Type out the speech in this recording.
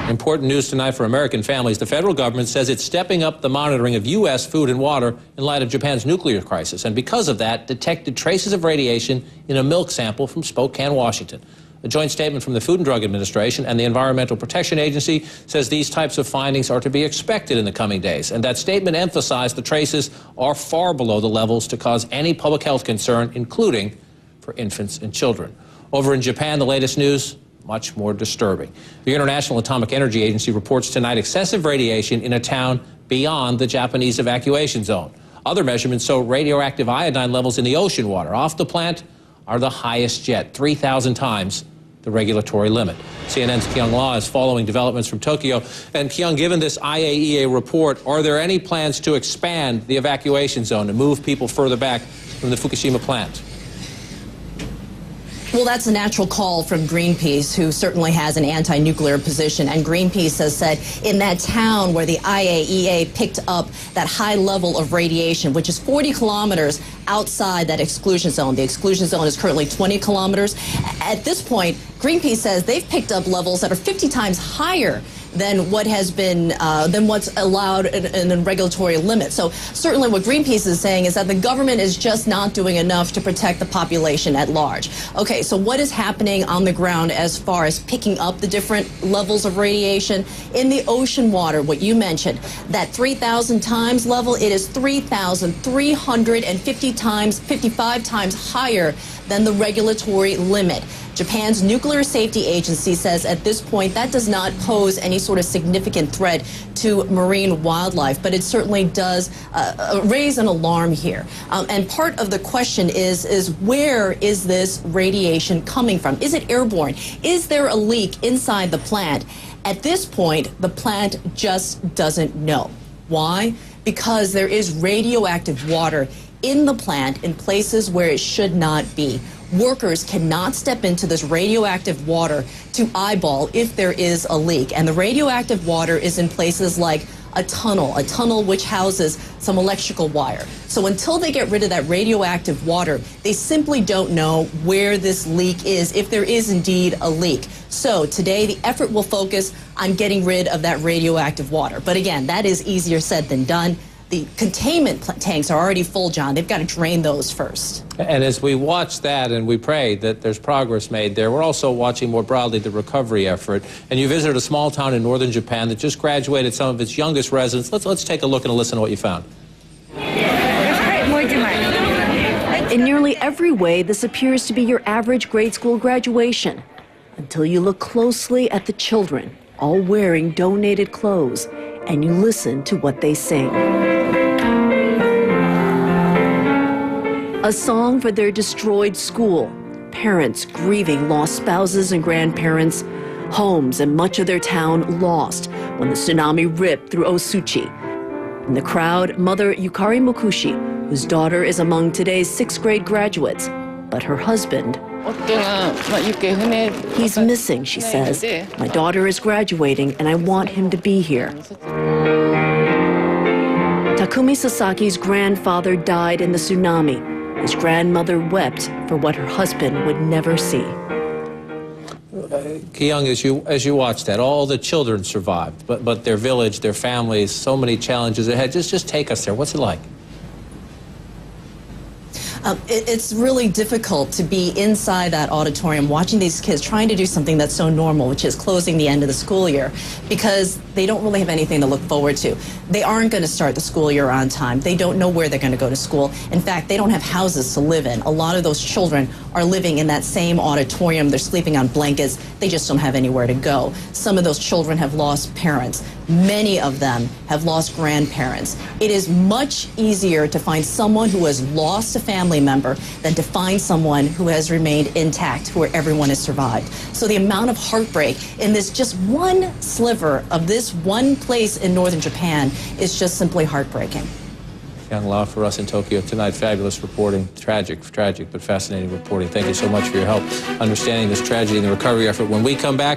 Important news tonight for American families. The federal government says it's stepping up the monitoring of U.S. food and water in light of Japan's nuclear crisis, and because of that, detected traces of radiation in a milk sample from Spokane, Washington. A joint statement from the Food and Drug Administration and the Environmental Protection Agency says these types of findings are to be expected in the coming days, and that statement emphasized the traces are far below the levels to cause any public health concern, including for infants and children. Over in Japan, the latest news, much more disturbing. The International Atomic Energy Agency reports tonight excessive radiation in a town beyond the Japanese evacuation zone. Other measurements show radioactive iodine levels in the ocean water off the plant are the highest yet, 3,000 times the regulatory limit. CNN's Kyung La is following developments from Tokyo. And Kyung, given this IAEA report, are there any plans to expand the evacuation zone to move people further back from the Fukushima plant? Well, that's a natural call from Greenpeace, who certainly has an anti-nuclear position. And Greenpeace has said in that town where the IAEA picked up that high level of radiation, which is 40 kilometers outside that exclusion zone. The exclusion zone is currently 20 kilometers. At this point, Greenpeace says they've picked up levels that are 50 times higher than what has been, than what's allowed in the regulatory limit. So certainly what Greenpeace is saying is that the government is just not doing enough to protect the population at large. Okay, so what is happening on the ground as far as picking up the different levels of radiation? In the ocean water, what you mentioned, that 3,000 times level, it is 55 times higher than the regulatory limit. Japan's Nuclear Safety Agency says at this point that does not pose any sort of significant threat to marine wildlife, but it certainly does raise an alarm here. And part of the question is where is this radiation coming from? Is it airborne? Is there a leak inside the plant? At this point, the plant just doesn't know. Why? Because there is radioactive water in the plant in places where it should not be. Workers cannot step into this radioactive water to eyeball if there is a leak. And the radioactive water is in places like a tunnel which houses some electrical wire. So until they get rid of that radioactive water, they simply don't know where this leak is, if there is indeed a leak. So today the effort will focus on getting rid of that radioactive water. But again, that is easier said than done. The containment tanks are already full, John. They've got to drain those first. And as we watch that and we pray that there's progress made there, we're also watching more broadly the recovery effort. And you visited a small town in northern Japan that just graduated some of its youngest residents. Let's take a look and listen to what you found. In nearly every way, this appears to be your average grade school graduation, until you look closely at the children, all wearing donated clothes, and you listen to what they sing. A song for their destroyed school, parents grieving lost spouses and grandparents, homes and much of their town lost when the tsunami ripped through Osuchi. In the crowd, mother Yukari Mokushi, whose daughter is among today's 6th grade graduates, but her husband, he's missing, she says. My daughter is graduating and I want him to be here. Takumi Sasaki's grandfather died in the tsunami. His grandmother wept for what her husband would never see. Kyung, as you watch that, all the children survived, but their village, their families, so many challenges ahead. Just take us there. What's it like? It's really difficult to be inside that auditorium watching these kids trying to do something that's so normal, which is closing the end of the school year, because they don't really have anything to look forward to. They aren't going to start the school year on time. They don't know where they're going to go to school. In fact, they don't have houses to live in. A lot of those children are living in that same auditorium. They're sleeping on blankets. They just don't have anywhere to go. Some of those children have lost parents. Many of them have lost grandparents. It is much easier to find someone who has lost a family member than to find someone who has remained intact, where everyone has survived. So the amount of heartbreak in this just one sliver of this one place in northern Japan is just simply heartbreaking. Kyung La for us in Tokyo tonight. Fabulous reporting. Tragic, but fascinating reporting. Thank you so much for your help understanding this tragedy and the recovery effort. When we come back,